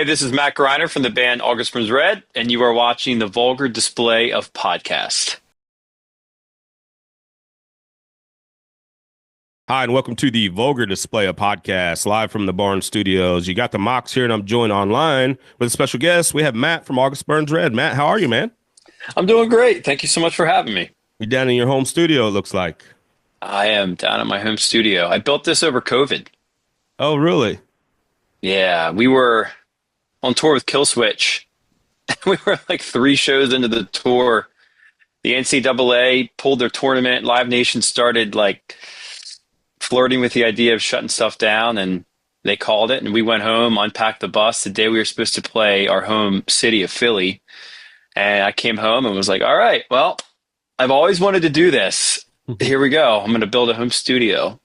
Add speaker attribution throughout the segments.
Speaker 1: Hey, this is Matt Greiner from the band August Burns Red, and you are watching the Vulgar Display of Podcast.
Speaker 2: Hi, and welcome to the Vulgar Display of Podcast, live from the Barn Studios. You got the Mox here, and I'm joined online with a special guest. We have Matt from August Burns Red. Matt, how are you, man?
Speaker 1: I'm doing great. Thank you so much for having me.
Speaker 2: You're down in your home studio, it looks like.
Speaker 1: I am down at my home studio. I built this over COVID.
Speaker 2: Oh, really?
Speaker 1: Yeah, we were on tour with Killswitch. We were like 3 shows into the tour. The NCAA pulled their tournament. Live Nation started like flirting with the idea of shutting stuff down, and they called it. And we went home, unpacked the bus the day we were supposed to play our home city of Philly. And I came home and was like, all right, well, I've always wanted to do this. Here we go. I'm going to build a home studio.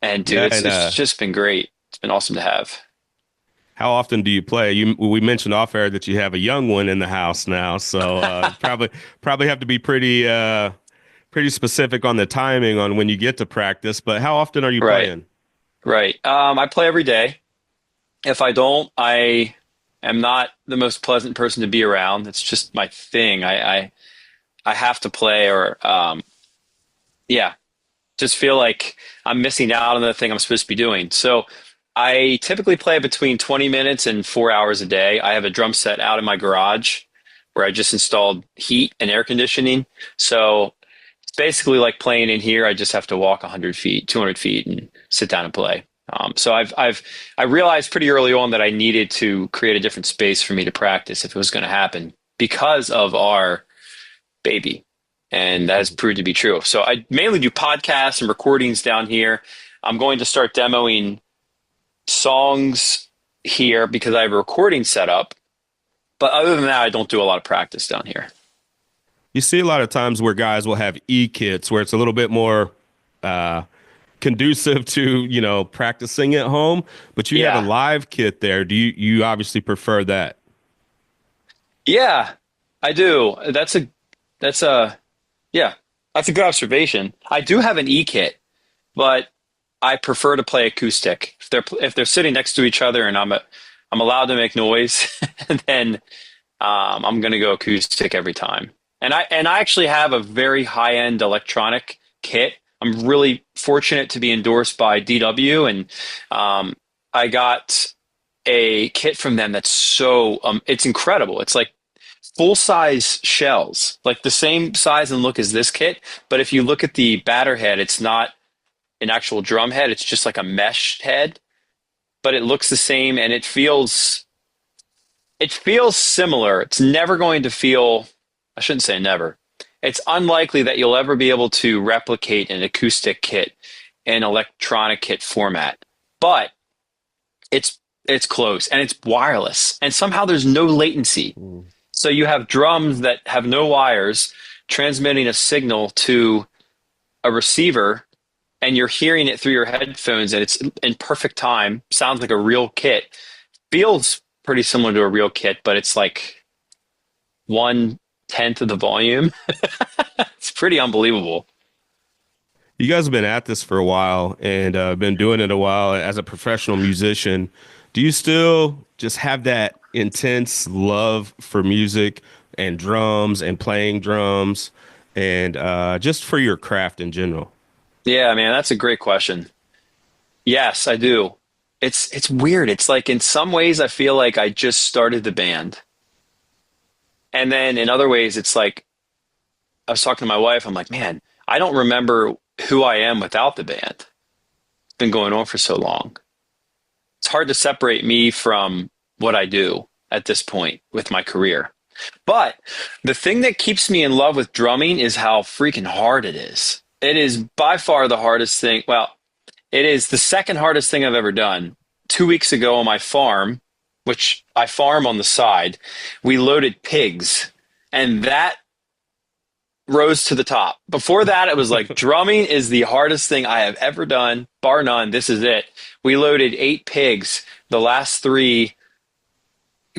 Speaker 1: And dude, it's just been great. It's been awesome to have.
Speaker 2: How often do you play? We mentioned off air that you have a young one in the house now, so probably have to be pretty specific on the timing on when you get to practice. But how often are you playing?
Speaker 1: Right. I play every day. If I don't, I am not the most pleasant person to be around. It's just my thing. I have to play, or just feel like I'm missing out on the thing I'm supposed to be doing. So I typically play between 20 minutes and 4 hours a day. I have a drum set out in my garage where I just installed heat and air conditioning. So it's basically like playing in here. I just have to walk 100 feet, 200 feet and sit down and play. So I realized pretty early on that I needed to create a different space for me to practice if it was going to happen because of our baby. And that has proved to be true. So I mainly do podcasts and recordings down here. I'm going to start demoing songs here because I have a recording set up. But other than that, I don't do a lot of practice down here.
Speaker 2: You see a lot of times where guys will have e-kits where it's a little bit more conducive to, practicing at home, but you have a live kit there. Do you obviously prefer that?
Speaker 1: Yeah, I do. That's a good observation. I do have an e-kit, but I prefer to play acoustic. If they're sitting next to each other and I'm allowed to make noise, then I'm going to go acoustic every time. And I actually have a very high-end electronic kit. I'm really fortunate to be endorsed by DW, and I got a kit from them that's so it's incredible. It's like full-size shells, like the same size and look as this kit, but if you look at the batter head, it's not an actual drum head. It's just like a mesh head, but it looks the same and it feels similar. It's never going to feel, I shouldn't say never. It's unlikely that you'll ever be able to replicate an acoustic kit in electronic kit format, but it's close and it's wireless and somehow there's no latency. So you have drums that have no wires transmitting a signal to a receiver, and you're hearing it through your headphones, and it's in perfect time. Sounds like a real kit. Feels pretty similar to a real kit, but it's like 1/10 of the volume. It's pretty unbelievable.
Speaker 2: You guys have been at this for a while and been doing it a while as a professional musician. Do you still just have that intense love for music and drums and playing drums and just for your craft in general?
Speaker 1: Yeah, man, that's a great question. Yes, I do. It's weird. It's like in some ways I feel like I just started the band. And then in other ways it's like I was talking to my wife, I'm like, man, I don't remember who I am without the band. It's been going on for so long. It's hard to separate me from what I do at this point with my career. But the thing that keeps me in love with drumming is how freaking hard it is. It is by far the hardest thing. Well, it is the second hardest thing I've ever done. 2 weeks ago on my farm, which I farm on the side, we loaded pigs, and that rose to the top. Before that, it was like drumming is the hardest thing I have ever done, bar none. This is it. We loaded 8 pigs. The last 3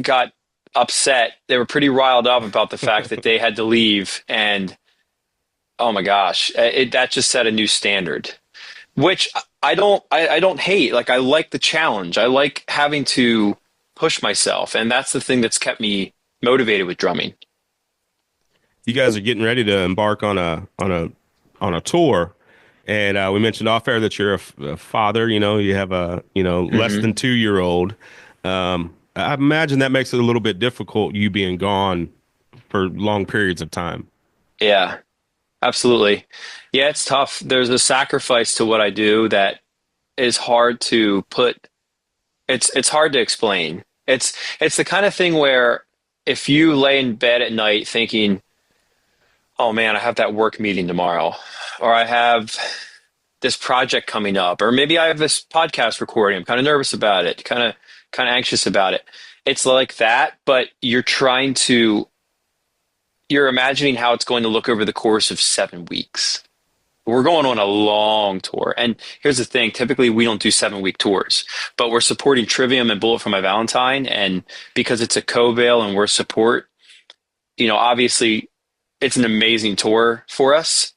Speaker 1: got upset. They were pretty riled up about the fact that they had to leave, and oh my gosh, that just set a new standard. which I don't hate. Like I like the challenge. I like having to push myself, and that's the thing that's kept me motivated with drumming.
Speaker 2: You guys are getting ready to embark on a tour, and we mentioned off air that you're a father. You know, you have a less
Speaker 1: Hmm.
Speaker 2: than 2 year old. I imagine that makes it a little bit difficult you being gone for long periods of time.
Speaker 1: Yeah, absolutely. Yeah, it's tough. There's a sacrifice to what I do that is hard to put. It's hard to explain. It's the kind of thing where if you lay in bed at night thinking, "Oh man, I have that work meeting tomorrow," or "I have this project coming up," or maybe "I have this podcast recording. I'm kind of nervous about it, kind of anxious about it." It's like that, but you're imagining how it's going to look over the course of 7 weeks. We're going on a long tour. And here's the thing, typically we don't do 7 week tours, but we're supporting Trivium and Bullet for My Valentine. And because it's a co-bail and we're support, obviously it's an amazing tour for us.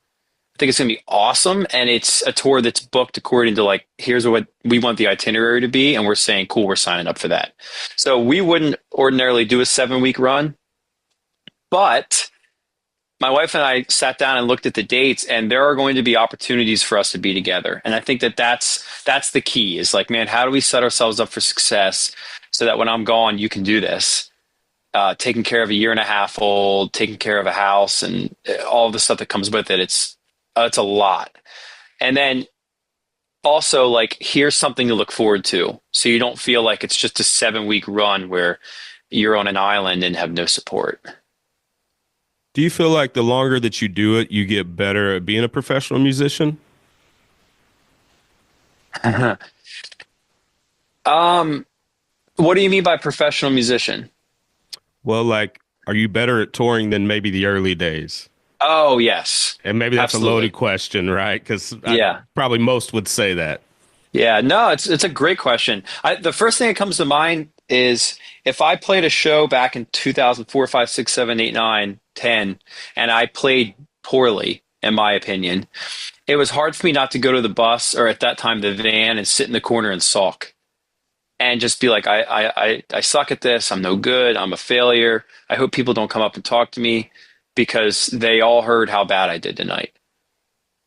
Speaker 1: I think it's going to be awesome. And it's a tour that's booked according to like, here's what we want the itinerary to be. And we're saying, cool, we're signing up for that. So we wouldn't ordinarily do a 7 week run, but my wife and I sat down and looked at the dates, and there are going to be opportunities for us to be together. And I think that that's the key is like, man, how do we set ourselves up for success so that when I'm gone, you can do this? Taking care of a year and a half old, taking care of a house, and all the stuff that comes with it. It's a lot. And then also like here's something to look forward to, so you don't feel like it's just a 7 week run where you're on an island and have no support.
Speaker 2: Do you feel like the longer that you do it, you get better at being a professional musician?
Speaker 1: um, what do you mean by professional musician?
Speaker 2: Well, like, are you better at touring than maybe the early days?
Speaker 1: Oh, yes.
Speaker 2: And maybe that's a loaded
Speaker 1: Absolutely.
Speaker 2: question, right? Because
Speaker 1: Yeah.
Speaker 2: probably most would say that.
Speaker 1: Yeah. No, it's a great question. The first thing that comes to mind is if I played a show back in 2004, 5, 6, 7, 8, 9, 10, and I played poorly, in my opinion, it was hard for me not to go to the bus or at that time the van and sit in the corner and sulk and just be like, I suck at this. I'm no good. I'm a failure. I hope people don't come up and talk to me because they all heard how bad I did tonight.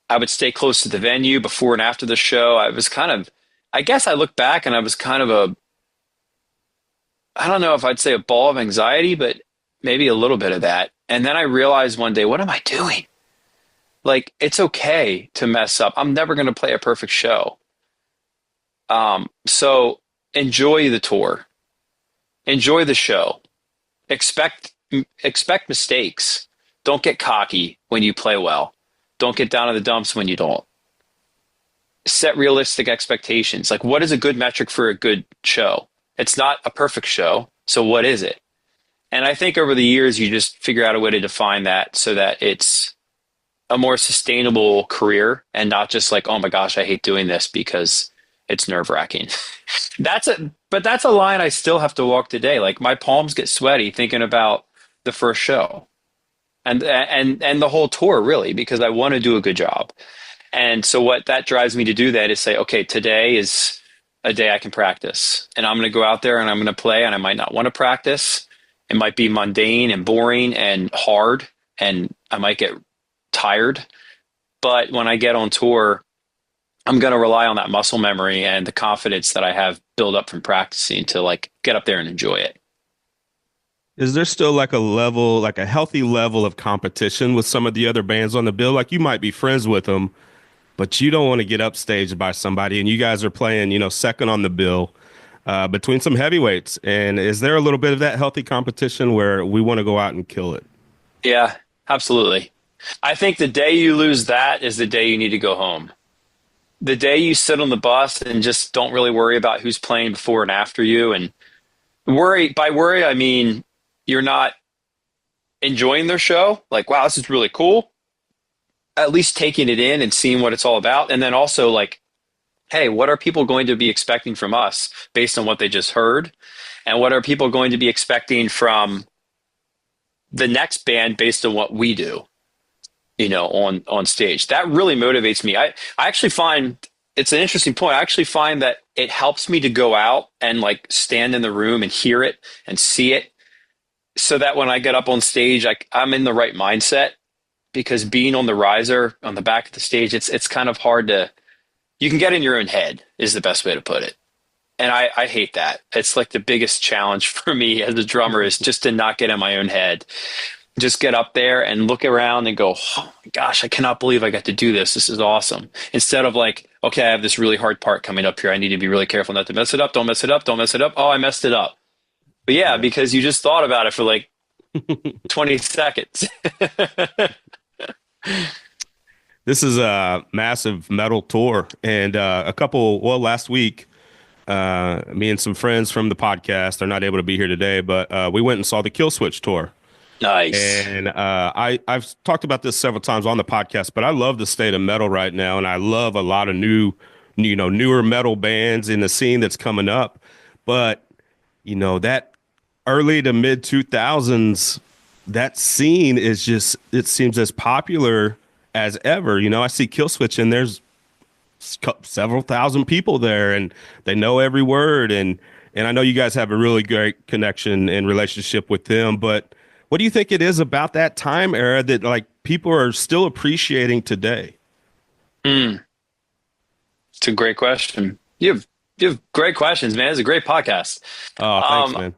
Speaker 1: I would stay close to the venue before and after the show. I guess I look back and I was kind of I don't know if I'd say a ball of anxiety, but maybe a little bit of that. And then I realized one day, what am I doing? Like, it's okay to mess up. I'm never going to play a perfect show. So enjoy the tour, enjoy the show, expect, expect mistakes. Don't get cocky when you play well. Don't get down in the dumps when you don't. Set realistic expectations. Like, what is a good metric for a good show? It's not a perfect show. So what is it? And I think over the years, you just figure out a way to define that so that it's a more sustainable career and not just like, oh my gosh, I hate doing this because it's nerve wracking. But that's a line I still have to walk today. Like my palms get sweaty thinking about the first show and the whole tour really, because I want to do a good job. And so what that drives me to do that is say, okay, today is a day I can practice and I'm going to go out there and I'm going to play and I might not want to practice. It might be mundane and boring and hard and I might get tired. But when I get on tour, I'm going to rely on that muscle memory and the confidence that I have built up from practicing to like get up there and enjoy it.
Speaker 2: Is there still like a level, like a healthy level of competition with some of the other bands on the bill? Like you might be friends with them, but you don't want to get upstaged by somebody, and you guys are playing, second on the bill between some heavyweights. And is there a little bit of that healthy competition where we want to go out and kill it?
Speaker 1: Yeah, absolutely. I think the day you lose that is the day you need to go home. The day you sit on the bus and just don't really worry about who's playing before and after you and worry, I mean you're not enjoying their show. Like, wow, this is really cool. At least taking it in and seeing what it's all about. And then also like, hey, what are people going to be expecting from us based on what they just heard? And what are people going to be expecting from the next band based on what we do, on stage? That really motivates me. I actually find it's an interesting point. I actually find that it helps me to go out and like stand in the room and hear it and see it so that when I get up on stage, I'm in the right mindset because being on the riser on the back of the stage, it's kind of hard to, you can get in your own head is the best way to put it. And I hate that. It's like the biggest challenge for me as a drummer is just to not get in my own head. Just get up there and look around and go, oh my gosh, I cannot believe I got to do this. This is awesome. Instead of like, okay, I have this really hard part coming up here. I need to be really careful not to mess it up. Don't mess it up. Don't mess it up. Oh, I messed it up. But yeah,
Speaker 2: Yeah.
Speaker 1: because you just thought about it for like 20 seconds.
Speaker 2: This is a massive metal tour, and last week, me and some friends from the podcast are not able to be here today, but we went and saw the Kill Switch tour.
Speaker 1: Nice.
Speaker 2: And I've talked about this several times on the podcast, but I love the state of metal right now, and I love a lot of newer metal bands in the scene that's coming up. But that early to mid 2000s, that scene is just, it seems as popular as ever. I see Killswitch and there's several thousand people there and they know every word. And I know you guys have a really great connection and relationship with them, but what do you think it is about that time era that like people are still appreciating today?
Speaker 1: Mm, it's a great question. You have great questions, man. It's a great podcast.
Speaker 2: Oh, thanks,
Speaker 1: Um,
Speaker 2: man.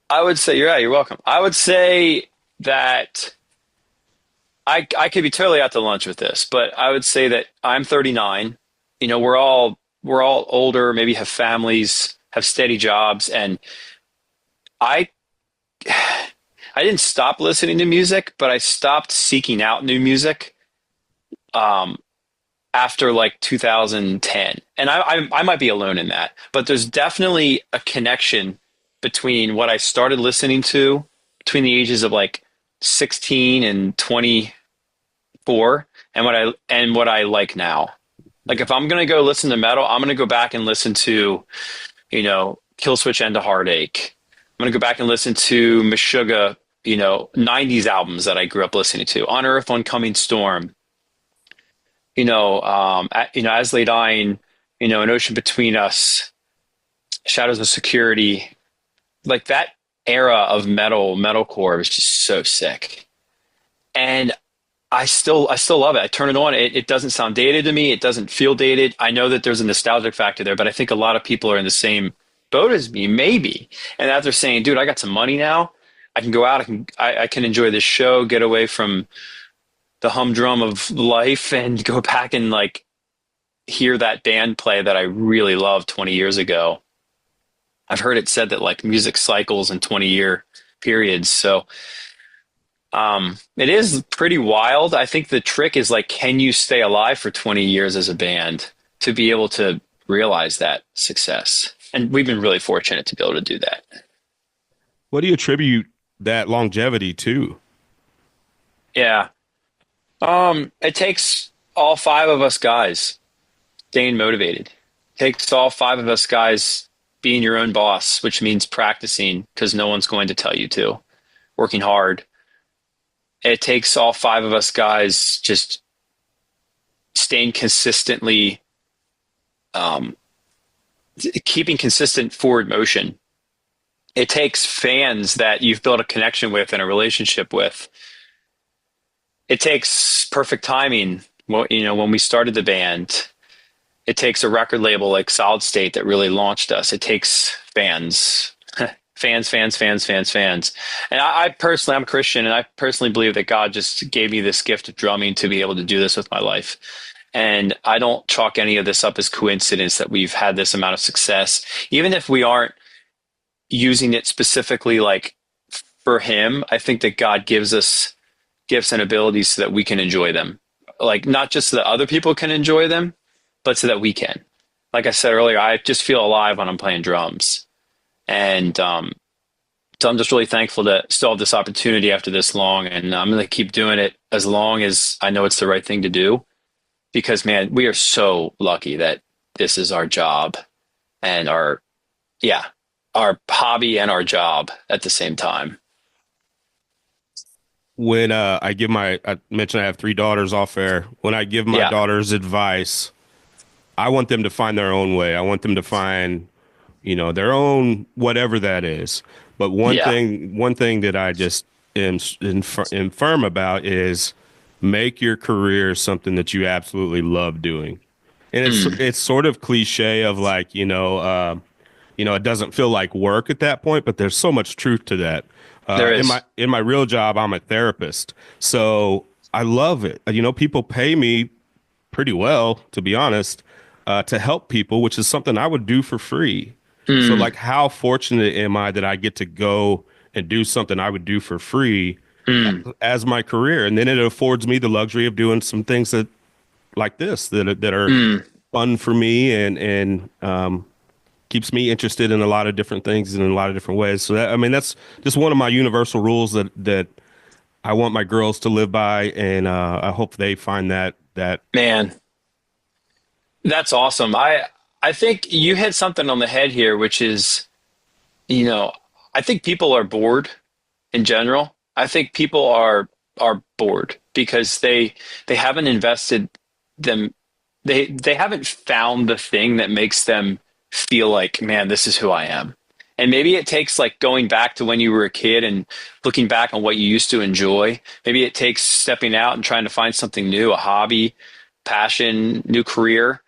Speaker 1: I would say, yeah, you're welcome. I would say that I could be totally out to lunch with this, but I would say that I'm 39. We're all older, maybe have families, have steady jobs, and I I didn't stop listening to music, but I stopped seeking out new music um, after like 2010. And I might be alone in that, but there's definitely a connection between what I started listening to between the ages of like 16 and 24 and what I like now. Like if I'm gonna go listen to metal, I'm gonna go back and listen to, Killswitch End of Heartache. I'm gonna go back and listen to Meshuggah, 90s albums that I grew up listening to. On Earth, on Coming Storm, As Lay Dying, An Ocean Between Us, Shadows of Security. Like that era of metalcore was just so sick. And I still love it. I turn it on. It doesn't sound dated to me. It doesn't feel dated. I know that there's a nostalgic factor there, but I think a lot of people are in the same boat as me, maybe. And that they're saying, dude, I got some money now. I can go out. I can enjoy this show, get away from the humdrum of life and go back and like hear that band play that I really loved 20 years ago. I've heard it said that like music cycles in 20-year periods. So it is pretty wild. I think the trick is like, can you stay alive for 20 years as a band to be able to realize that success? And we've been really fortunate to be able to do that.
Speaker 2: What do you attribute that longevity to?
Speaker 1: Yeah. It takes all five of us guys staying motivated. It takes all five of us guys being your own boss, which means practicing because no one's going to tell you to, working hard. It takes all five of us guys just staying consistently, um, keeping consistent forward motion. It takes fans that you've built a connection with and a relationship with. It takes perfect timing. Well, when we started the band, it takes a record label like Solid State that really launched us. It takes fans, fans, fans, fans, fans, fans. And I personally, I'm a Christian, and I personally believe that God just gave me this gift of drumming to be able to do this with my life. And I don't chalk any of this up as coincidence that we've had this amount of success, even if we aren't using it specifically like for Him. I think that God gives us gifts and abilities so that we can enjoy them. Like not just so that other people can enjoy them, but so that we can. Like I said earlier, I just feel alive when I'm playing drums. And so I'm just really thankful to still have this opportunity after this long. And I'm going to keep doing it as long as I know it's the right thing to do. Because, man, we are so lucky that this is our job and our hobby and our job at the same time.
Speaker 2: When I mentioned I have three daughters off air. When I give my
Speaker 1: Yeah.
Speaker 2: daughters advice, I want them to find their own way. I want them to find, their own whatever that is. But
Speaker 1: Yeah.
Speaker 2: one thing that I just am firm about is make your career something that you absolutely love doing. And
Speaker 1: Mm,
Speaker 2: it's sort of cliche of like, it doesn't feel like work at that point, but there's so much truth to that.
Speaker 1: there
Speaker 2: In
Speaker 1: is.
Speaker 2: my real job, I'm a therapist, so I love it. People pay me pretty well, to be honest, to help people, which is something I would do for free. So,
Speaker 1: Mm,
Speaker 2: like, how fortunate am I that I get to go and do something I would do for free
Speaker 1: mm,
Speaker 2: as my career, and then it affords me the luxury of doing some things that like this that are
Speaker 1: mm.
Speaker 2: fun for me and keeps me interested in a lot of different things in a lot of different ways. So that, I mean, that's just one of my universal rules that I want my girls to live by, and I hope they find that.
Speaker 1: Man, that's awesome. I think you hit something on the head here, which is, you know, I think people are bored in general. I think people are bored because they haven't invested them they haven't found the thing that makes them feel like, man, this is who I am. And maybe it takes like going back to when you were a kid and looking back on what you used to enjoy. Maybe it takes stepping out and trying to find something new, a hobby, passion, new career.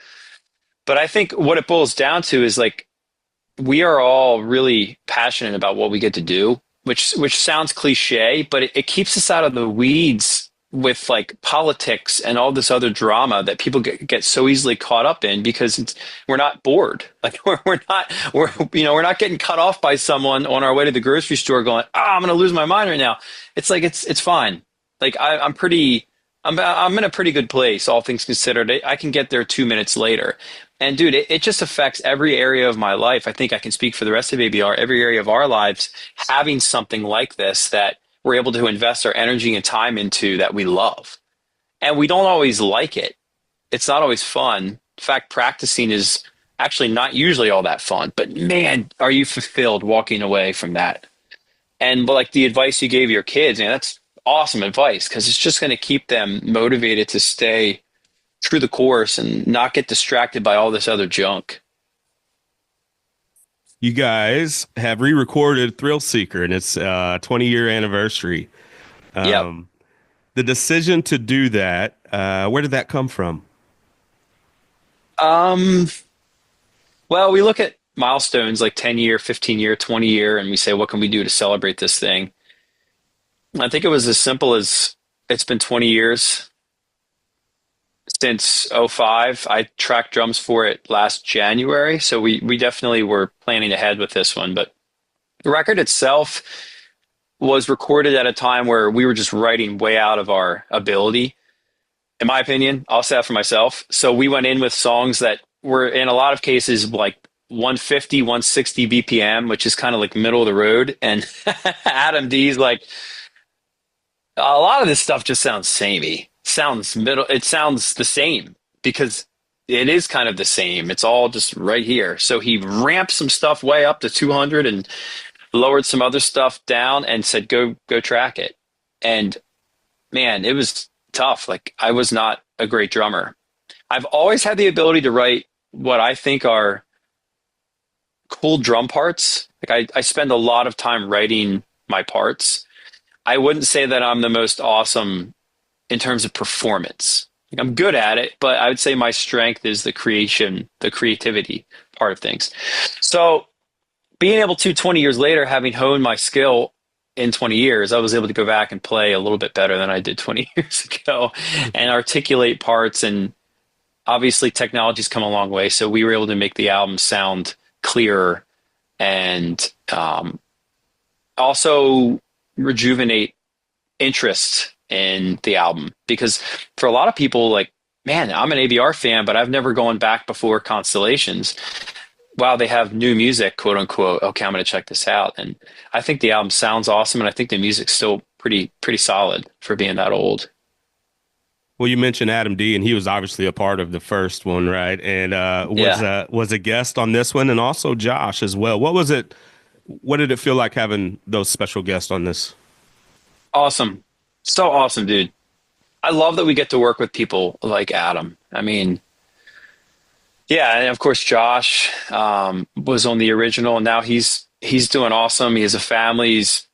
Speaker 1: But I think what it boils down to is like we are all really passionate about what we get to do, which sounds cliche, but it keeps us out of the weeds with like politics and all this other drama that people get so easily caught up in because we're not bored. Like we're not getting cut off by someone on our way to the grocery store going, I'm going to lose my mind right now. It's like it's fine. Like I'm pretty. I'm in a pretty good place, all things considered. I can get there 2 minutes later. And dude, it just affects every area of my life. I think I can speak for the rest of ABR, every area of our lives, having something like this that we're able to invest our energy and time into that we love. And we don't always like it. It's not always fun. In fact, practicing is actually not usually all that fun. But man, are you fulfilled walking away from that? And like the advice you gave your kids, man, that's awesome advice because it's just going to keep them motivated to stay true to the course and not get distracted by all this other junk.
Speaker 2: You guys have re-recorded Thrill Seeker and its 20-year anniversary.
Speaker 1: Yep.
Speaker 2: Um, the decision to do that, where did that come from?
Speaker 1: Um, well, we look at milestones like 10-year, 15-year, 20-year, and we say, what can we do to celebrate this thing? I think it was as simple as it's been 20 years since '05. I tracked drums for it last January, so we definitely were planning ahead with this one. But the record itself was recorded at a time where we were just writing way out of our ability. In my opinion, I'll say that for myself. So we went in with songs that were in a lot of cases like 150, 160 BPM, which is kind of like middle of the road. And Adam D's like, a lot of this stuff just sounds samey. Sounds middle. It sounds the same because it is kind of the same. It's all just right here. So he ramped some stuff way up to 200 and lowered some other stuff down and said, go track it. And man, it was tough. Like I was not a great drummer. I've always had the ability to write what I think are cool drum parts. Like I spend a lot of time writing my parts. I wouldn't say that I'm the most awesome in terms of performance. Like, I'm good at it, but I would say my strength is the creation, the creativity part of things. So being able to 20 years later, having honed my skill in 20 years, I was able to go back and play a little bit better than I did 20 years ago and articulate parts. And obviously technology's come a long way. So we were able to make the album sound clearer and also rejuvenate interest in the album. Because for a lot of people, like, man, I'm an ABR fan, but I've never gone back before Constellations. Wow, they have new music, quote unquote. Okay, I'm going to check this out. And I think the album sounds awesome, and I think the music's still pretty solid for being that old.
Speaker 2: Well, you mentioned Adam D, and he was obviously a part of the first one, right? And
Speaker 1: Yeah,
Speaker 2: was a guest on this one, and also Josh as well. What was it? What did it feel like having those special guests on this?
Speaker 1: awesome, so awesome, dude. I love that we get to work with people like Adam. I mean, Yeah, and of course Josh was on the original, and now he's doing awesome. He has a family. He's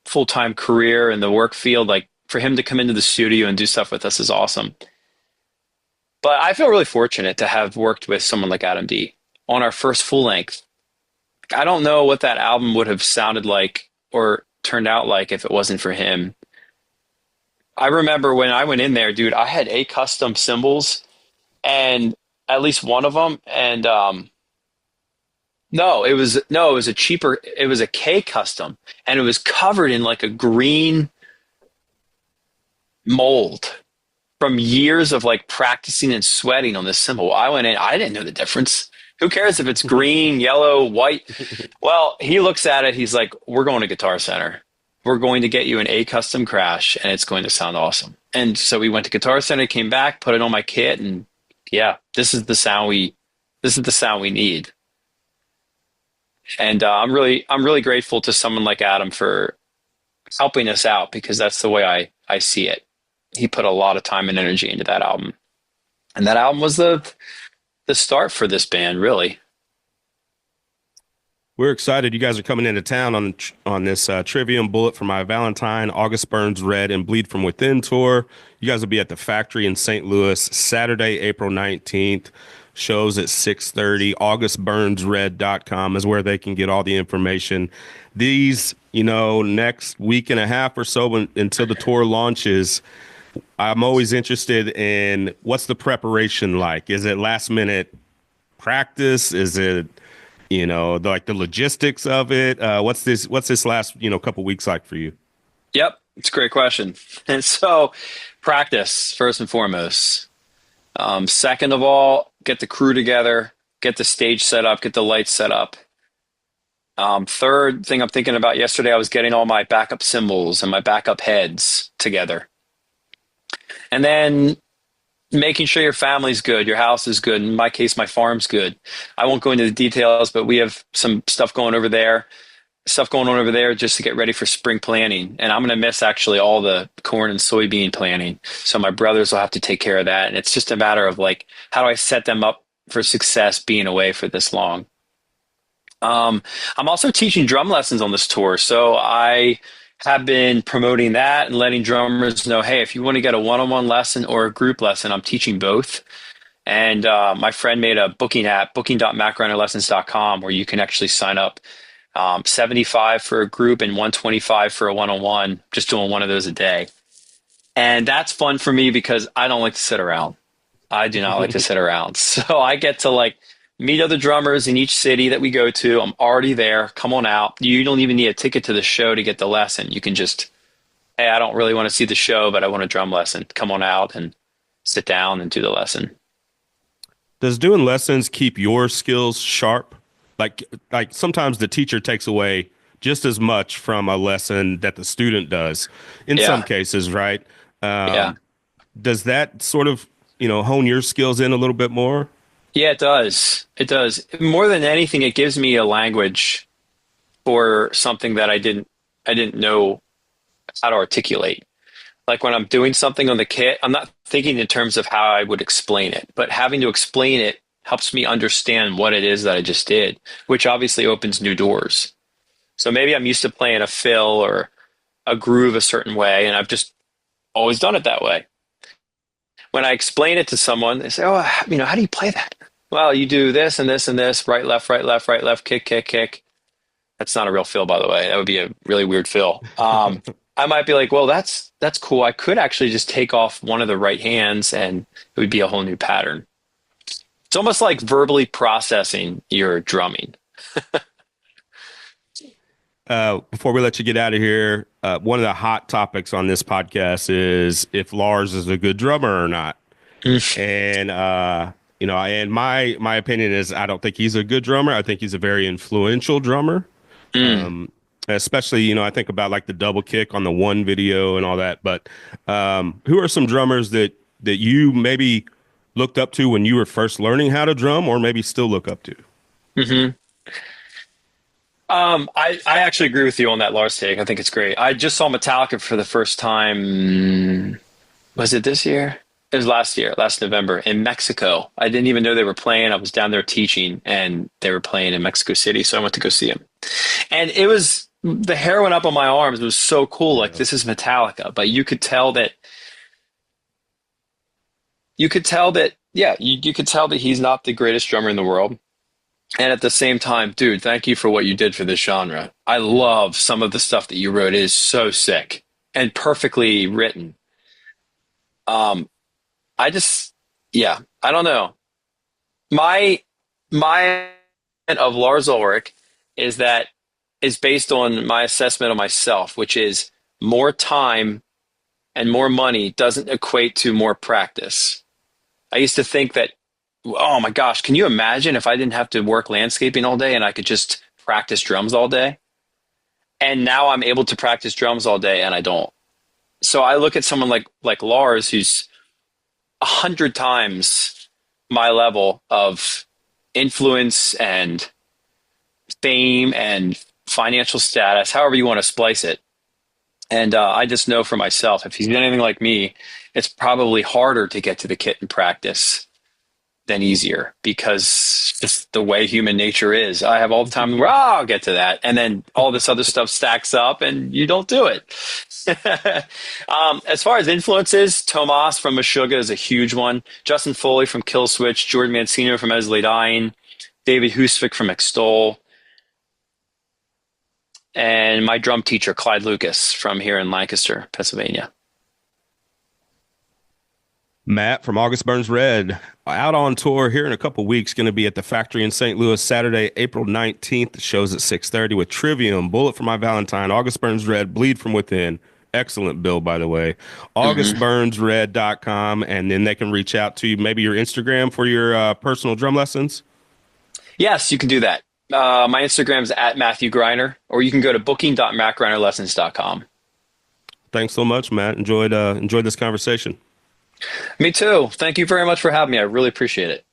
Speaker 1: full time career in the work field. Like for him to come into the studio and do stuff with us is awesome. But I feel really fortunate to have worked with someone like Adam D on our first full length. I don't know what that album would have sounded like or turned out like if it wasn't for him. I remember when I went in there, dude, I had eight custom cymbals and at least one of them, and no, it was a cheaper, it was a K custom, and it was covered in like a green mold from years of like practicing and sweating on this cymbal. I went in, I didn't know the difference. Who cares if it's green, yellow, white? Well, he looks at it, he's like, "We're going to Guitar Center. We're going to get you an A custom crash, and it's going to sound awesome." And so we went to Guitar Center, came back, put it on my kit, and yeah, this is the sound we need. And I'm really grateful to someone like Adam for helping us out because that's the way I see it. He put a lot of time and energy into that album, and that album was the start for this band, really.
Speaker 2: We're excited. You guys are coming into town on this Trivium Bullet for My Valentine, August Burns Red, and Bleed from Within tour. You guys will be at the Factory in St. Louis Saturday, April 19th. Shows at 6:30. Augustburnsred.com is where they can get all the information. These, next week and a half or so until the tour launches, I'm always interested in what's the preparation like? Is it last minute practice? Is it like the logistics of it? What's this last, couple weeks like for you?
Speaker 1: Yep, it's a great question. And so, practice first and foremost. Second of all, get the crew together, get the stage set up, get the lights set up. Third thing I'm thinking about yesterday, I was getting all my backup cymbals and my backup heads together. And then making sure your family's good, your house is good. In my case, my farm's good. I won't go into the details, but we have some stuff going on over there just to get ready for spring planting. And I'm going to miss actually all the corn and soybean planting. So my brothers will have to take care of that. And it's just a matter of like, how do I set them up for success being away for this long? I'm also teaching drum lessons on this tour. So I have been promoting that and letting drummers know, hey, if you want to get a one-on-one lesson or a group lesson, I'm teaching both. And my friend made a booking app, booking.mattgreinerlessons.com, where you can actually sign up 75 for a group and 125 for a one-on-one, just doing one of those a day. And that's fun for me because I don't like to sit around. I do not like to sit around. So I get to like meet other drummers in each city that we go to. I'm already there. Come on out. You don't even need a ticket to the show to get the lesson. You can just, hey, I don't really want to see the show, but I want a drum lesson. Come on out and sit down and do the lesson.
Speaker 2: Does doing lessons keep your skills sharp? Like sometimes the teacher takes away just as much from a lesson that the student does in some
Speaker 1: Yeah.
Speaker 2: cases, right?
Speaker 1: Yeah.
Speaker 2: Um, does that sort of, hone your skills in a little bit more?
Speaker 1: Yeah, it does. It does. More than anything, it gives me a language for something that I didn't know how to articulate. Like when I'm doing something on the kit, I'm not thinking in terms of how I would explain it, but having to explain it helps me understand what it is that I just did, which obviously opens new doors. So maybe I'm used to playing a fill or a groove a certain way, and I've just always done it that way. When I explain it to someone, they say, "Oh, how do you play that?" Well, you do this and this and this, right, left, kick, kick, kick. That's not a real fill, by the way. That would be a really weird fill. I might be like, well, that's cool. I could actually just take off one of the right hands and it would be a whole new pattern. It's almost like verbally processing your drumming.
Speaker 2: Before we let you get out of here, one of the hot topics on this podcast is if Lars is a good drummer or not. And and my opinion is I don't think he's a good drummer. I think he's a very influential drummer.
Speaker 1: Mm.
Speaker 2: Especially, I think about like the double kick on the one video and all that. But who are some drummers that you maybe looked up to when you were first learning how to drum, or maybe still look up to?
Speaker 1: Hmm. I actually agree with you on that Lars take. I think it's great. I just saw Metallica for the first time. Was it this year? It was last year, last November in Mexico. I didn't even know they were playing. I was down there teaching and they were playing in Mexico City. So I went to go see them. And it was, the hair went up on my arms. It was so cool. Like,
Speaker 2: Yeah.
Speaker 1: this is Metallica, but you could tell that he's not the greatest drummer in the world. And at the same time, dude, thank you for what you did for this genre. I love some of the stuff that you wrote. It is so sick and perfectly written. Um, I just, yeah, I don't know. My of Lars Ulrich is that is based on my assessment of myself, which is more time and more money doesn't equate to more practice. I used to think that, oh my gosh, can you imagine if I didn't have to work landscaping all day and I could just practice drums all day? And now I'm able to practice drums all day and I don't. So I look at someone like Lars, who's 100 times my level of influence and fame and financial status, however you want to splice it. And I just know for myself, if he's anything like me, it's probably harder to get to the kit and practice than easier because just the way human nature is. I have all the time where I'll get to that. And then all this other stuff stacks up and you don't do it. As far as influences, Tomas from Meshuggah is a huge one. Justin Foley from Killswitch, Jordan Mancino from Esley Dying, David Husvik from Extol, and my drum teacher, Clyde Lucas from here in Lancaster, Pennsylvania.
Speaker 2: Matt from August Burns Red, out on tour here in a couple weeks. Going to be at the Factory in St. Louis Saturday, April 19th. The show's at 6:30 with Trivium, Bullet for My Valentine, August Burns Red, Bleed from Within. Excellent bill, by the way. AugustBurnsRed.com, and then they can reach out to you, maybe your Instagram for your personal drum lessons.
Speaker 1: Yes, you can do that. My Instagram is at Matthew Greiner, or you can go to booking.mattgreinerlessons.com.
Speaker 2: Thanks so much, Matt. Enjoyed this conversation.
Speaker 1: Me too. Thank you very much for having me. I really appreciate it.